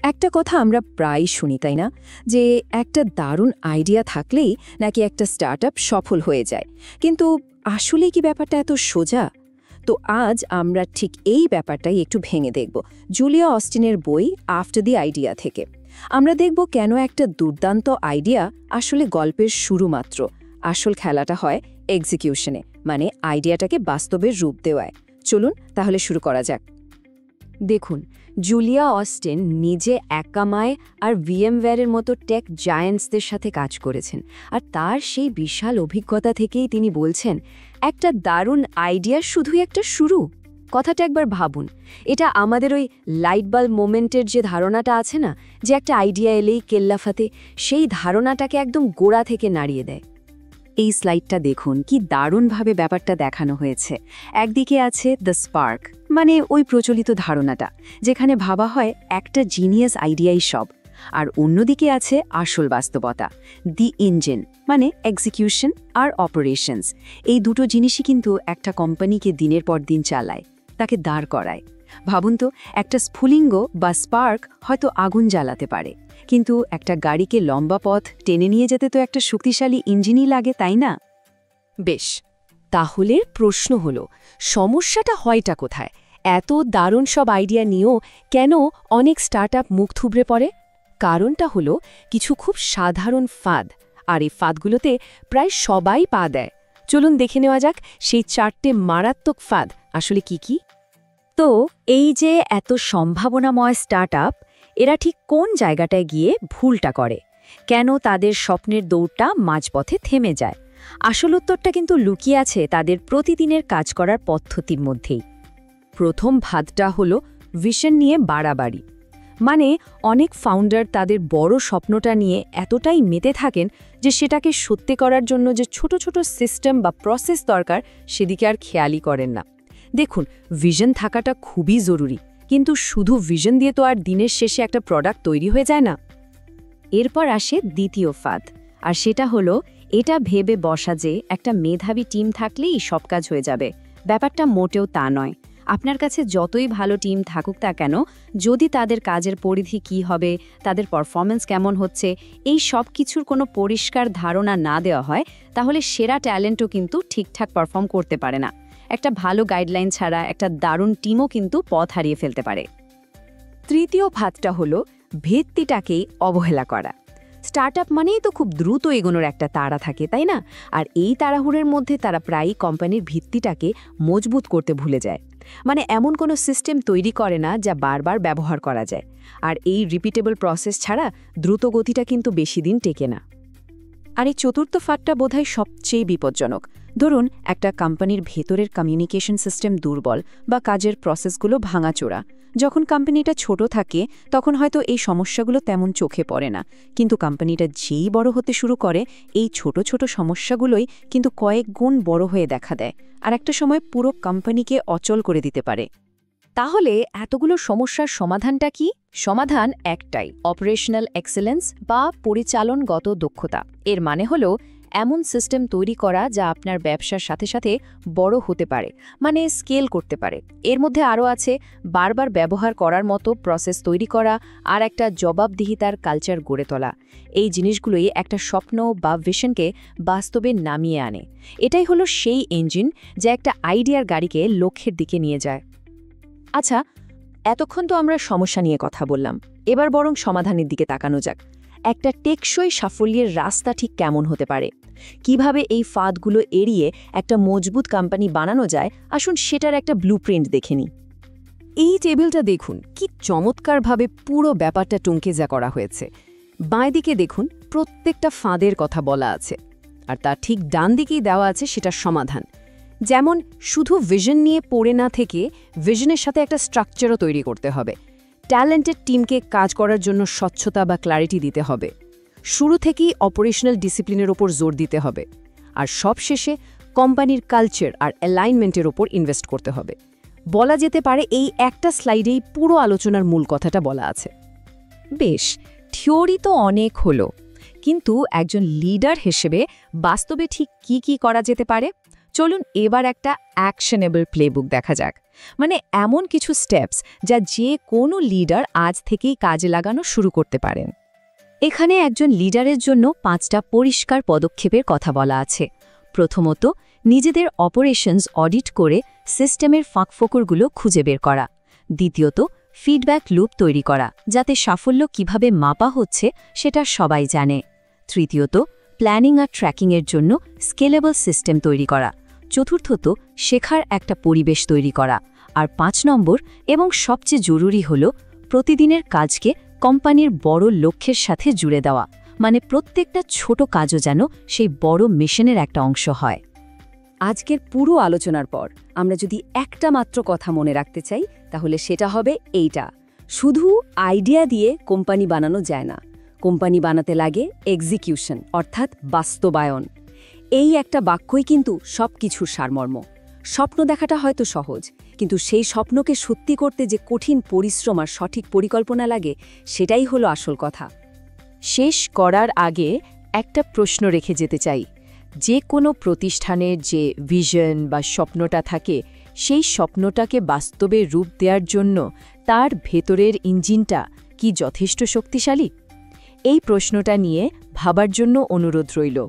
একটা কথা আমরা প্রায় শুনি তাই না, যে একটা দারুণ আইডিয়া থাকলেই নাকি একটা স্টার্টআপ সফল হয়ে যায়। কিন্তু আসলে কি ব্যাপারটা এত সোজা? তো আজ আমরা ঠিক এই ব্যাপারটাই একটু ভেঙে দেখব জুলিয়া অস্টিনের বই আফটার দি আইডিয়া থেকে। আমরা দেখব কেন একটা দুর্দান্ত আইডিয়া আসলে গল্পের শুরু মাত্র, আসল খেলাটা হয় এক্সিকিউশনে, মানে আইডিয়াটাকে বাস্তবের রূপ দেওয়ায়। চলুন তাহলে শুরু করা যাক। দেখুন, জুলিয়া অস্টিন নিজে একামায় আর ভিএমওয়্যারের মতো টেক জায়ান্টসদের সাথে কাজ করেছেন, আর তার সেই বিশাল অভিজ্ঞতা থেকেই তিনি বলছেন একটা দারুণ আইডিয়া শুধুই একটা শুরু। কথাটা একবার ভাবুন, এটা আমাদের ওই লাইট বাল্ব মোমেন্টের যে ধারণাটা আছে না, যে একটা আইডিয়া এলেই কেল্লাফাতে, সেই ধারণাটাকে একদম গোড়া থেকে নাড়িয়ে দেয়। এই স্লাইডটা দেখুন, কি দারুণভাবে ব্যাপারটা দেখানো হয়েছে। একদিকে আছে দ্য স্পার্ক, মানে ওই প্রচলিত ধারণাটা, যেখানে ভাবা হয় একটা জিনিয়াস আইডিয়াই সব। আর অন্যদিকে আছে আসল বাস্তবতা, দি ইঞ্জিন, মানে এক্সিকিউশন আর অপারেশনস। এই দুটো জিনিসই কিন্তু একটা কোম্পানিকে দিনের পর দিন চালায়, তাকে দাঁড় করায়। ভাবুন তো, একটা স্ফুলিঙ্গ বা স্পার্ক হয়তো আগুন জ্বালাতে পারে, কিন্তু একটা গাড়িকে লম্বা পথ টেনে নিয়ে যেতে তো একটা শক্তিশালী ইঞ্জিনই লাগে, তাই না? বেশ, তাহলে প্রশ্ন হলো, সমস্যাটা হয়টা কোথায়? এত দারুণ সব আইডিয়া নিয়েও কেন অনেক স্টার্টআপ মুখ থুবড়ে পড়ে? কারণটা হলো কিছু খুব সাধারণ ফাঁদ, আর এই ফাঁদগুলোতে প্রায় সবাই পা দেয়। চলুন দেখে নেওয়া যাক সেই 4টে মারাত্মক ফাঁদ আসলে কি কি। তো এই যে এত সম্ভাবনাময় স্টার্টআপ, এরা ঠিক কোন জায়গাটায় গিয়ে ভুলটা করে? কেন তাদের স্বপ্নের দৌড়টা মাঝপথে থেমে যায়? আসল উত্তরটা কিন্তু লুকিয়ে আছে তাদের প্রতিদিনের কাজ করার পদ্ধতির মধ্যেই। প্রথম ফাঁদটা হলো ভিশন নিয়ে বাড়াবাড়ি। মানে অনেক ফাউন্ডার তাদের বড় স্বপ্নটা নিয়ে এতটাই মেতে থাকেন যে সেটাকে সত্যি করার জন্য যে ছোট ছোট সিস্টেম বা প্রসেস দরকার সেদিকে আর খেয়ালই করেন না। দেখুন, ভিশন থাকাটা খুবই জরুরি, কিন্তু শুধু ভিশন দিয়ে তো আর দিনের শেষে একটা প্রোডাক্ট তৈরি হয়ে যায় না। এরপর আসে দ্বিতীয় ফাঁদ, আর সেটা হলো এটা ভেবে বসা যে একটা মেধাবী টিম থাকলেই সব কাজ হয়ে যাবে। ব্যাপারটা মোটেও তা নয়। আপনার কাছে যতই ভালো টিম থাকুক তা কেন, যদি তাদের কাজের পরিধি কী হবে, তাদের পারফরমেন্স কেমন হচ্ছে, এই সব কিছুর কোনো পরিষ্কার ধারণা না দেওয়া হয়, তাহলে সেরা ট্যালেন্টও কিন্তু ঠিকঠাক পারফর্ম করতে পারে না। একটা ভালো গাইডলাইন ছাড়া একটা দারুণ টিমও কিন্তু পথ হারিয়ে ফেলতে পারে। তৃতীয় ফাঁদটা হলো ভিত্তিটাকেই অবহেলা করা। স্টার্টআপ মানেই তো খুব দ্রুত এগোনোর একটা তাড়া থাকে, তাই না? আর এই তাড়াহুড়োর মধ্যে তারা প্রায়ই কোম্পানির ভিত্তিটাকে মজবুত করতে ভুলে যায়। মানে এমন কোনো সিস্টেম তৈরি করে না যা বারবার ব্যবহার করা যায়। আর এই রিপিটেবল প্রসেস ছাড়া দ্রুত গতিটা কিন্তু বেশি দিন টেকে না। আর এই চতুর্থ ফাঁদটা বোধহয় সবচেয়ে বিপজ্জনক। ধরুন, একটা কোম্পানির ভেতরের কমিউনিকেশন সিস্টেম দুর্বল বা কাজের প্রসেসগুলো ভাঙাচোরা। যখন কোম্পানিটা ছোট থাকে তখন হয়তো এই সমস্যাগুলো তেমন চোখে পড়ে না, কিন্তু কোম্পানিটা যেই বড় হতে শুরু করে এই ছোট ছোট সমস্যাগুলোই কিন্তু কয়েক গুণ বড় হয়ে দেখা দেয়, আর একটা সময় পুরো কোম্পানিকে অচল করে দিতে পারে। তাহলে এতগুলো সমস্যার সমাধানটা কি? সমাধান একটাই, অপারেশনাল এক্সেলেন্স বা পরিচালনগত দক্ষতা। এর মানে হলো এমন সিস্টেম তৈরি করা যা আপনার ব্যবসার সাথে সাথে বড় হতে পারে, মানে স্কেল করতে পারে। এর মধ্যে আরও আছে বারবার ব্যবহার করার মতো প্রসেস তৈরি করা আর একটা জবাবদিহিতার কালচার গড়ে তোলা। এই জিনিসগুলোই একটা স্বপ্ন বা ভিশনকে বাস্তবে নামিয়ে আনে। এটাই হলো সেই ইঞ্জিন যা একটা আইডিয়ার গাড়িকে লক্ষ্যের দিকে নিয়ে যায়। আচ্ছা, এতক্ষণ তো আমরা সমস্যা নিয়ে কথা বললাম, এবার বরং সমাধানের দিকে তাকানো যাক। একটা টেকসই সাফল্যের রাস্তা ঠিক কেমন হতে পারে? কিভাবে এই ফাঁদগুলো এড়িয়ে একটা মজবুত কোম্পানি বানানো যায়, আসুন সেটার একটা ব্লুপ্রিন্ট দেখে নিই। এই টেবিলটা দেখুন, কি চমৎকারভাবে পুরো ব্যাপারটা টুঙ্কেজা করা হয়েছে। বাঁ দিকে দেখুন, প্রত্যেকটা ফাঁদের কথা বলা আছে, আর তার ঠিক ডান দিকেই দেওয়া আছে সেটার সমাধান। যেমন শুধু ভিশন নিয়ে পড়ে না থেকে ভিশনের সাথে একটা স্ট্রাকচারও তৈরি করতে হবে। ট্যালেন্টেড টিমকে কাজ করার জন্য স্বচ্ছতা বা ক্ল্যারিটি দিতে হবে। শুরু থেকেই অপারেশনাল ডিসিপ্লিনের ওপর জোর দিতে হবে। আর সবশেষে কোম্পানির কালচার আর অ্যালাইনমেন্টের ওপর ইনভেস্ট করতে হবে। বলা যেতে পারে এই একটা স্লাইডেই পুরো আলোচনার মূল কথাটা বলা আছে। বেশ, থিওরি তো অনেক হলো, কিন্তু একজন লিডার হিসেবে বাস্তবে ঠিক কি করা যেতে পারে? চলুন এবার একটা অ্যাকশনেবল প্লেবুক দেখা যাক, মানে এমন কিছু স্টেপস যা যে কোনো লিডার আজ থেকেই কাজে লাগানো শুরু করতে পারেন। এখানে একজন লিডারের জন্য 5টা পরিষ্কার পদক্ষেপের কথা বলা আছে। প্রথমত, নিজেদের অপারেশনস অডিট করে সিস্টেমের ফাঁকফোকরগুলো খুঁজে বের করা। দ্বিতীয়ত, ফিডব্যাক লুপ তৈরি করা, যাতে সাফল্য কিভাবে মাপা হচ্ছে সেটা সবাই জানে। তৃতীয়ত, প্ল্যানিং আর ট্র্যাকিংয়ের জন্য স্কেলেবল সিস্টেম তৈরি করা। চতুর্থত, শেখার একটা পরিবেশ তৈরি করা। আর 5 নম্বর এবং সবচেয়ে জরুরি হল প্রতিদিনের কাজকে কোম্পানির বড় লক্ষ্যের সাথে জুড়ে দেওয়া, মানে প্রত্যেকটা ছোট কাজও যেন সেই বড় মিশনের একটা অংশ হয়। আজকের পুরো আলোচনার পর আমরা যদি একটা মাত্র কথা মনে রাখতে চাই, তাহলে সেটা হবে এইটা: শুধু আইডিয়া দিয়ে কোম্পানি বানানো যায় না, কোম্পানি বানাতে লাগে এক্সিকিউশন, অর্থাৎ বাস্তবায়ন। এই একটা বাক্যই কিন্তু সব কিছুর সারমর্ম। স্বপ্ন দেখাটা হয়তো সহজ, কিন্তু সেই স্বপ্নকে সত্যি করতে যে কঠিন পরিশ্রম আর সঠিক পরিকল্পনা লাগে, সেটাই হলো আসল কথা। শেষ করার আগে একটা প্রশ্ন রেখে যেতে চাই। যে কোনো প্রতিষ্ঠানের যে ভিশন বা স্বপ্নটা থাকে, সেই স্বপ্নটাকে বাস্তবে রূপ দেওয়ার জন্য তার ভেতরের ইঞ্জিনটা কি যথেষ্ট শক্তিশালী? এই প্রশ্নটা নিয়ে ভাবার জন্য অনুরোধ রইল।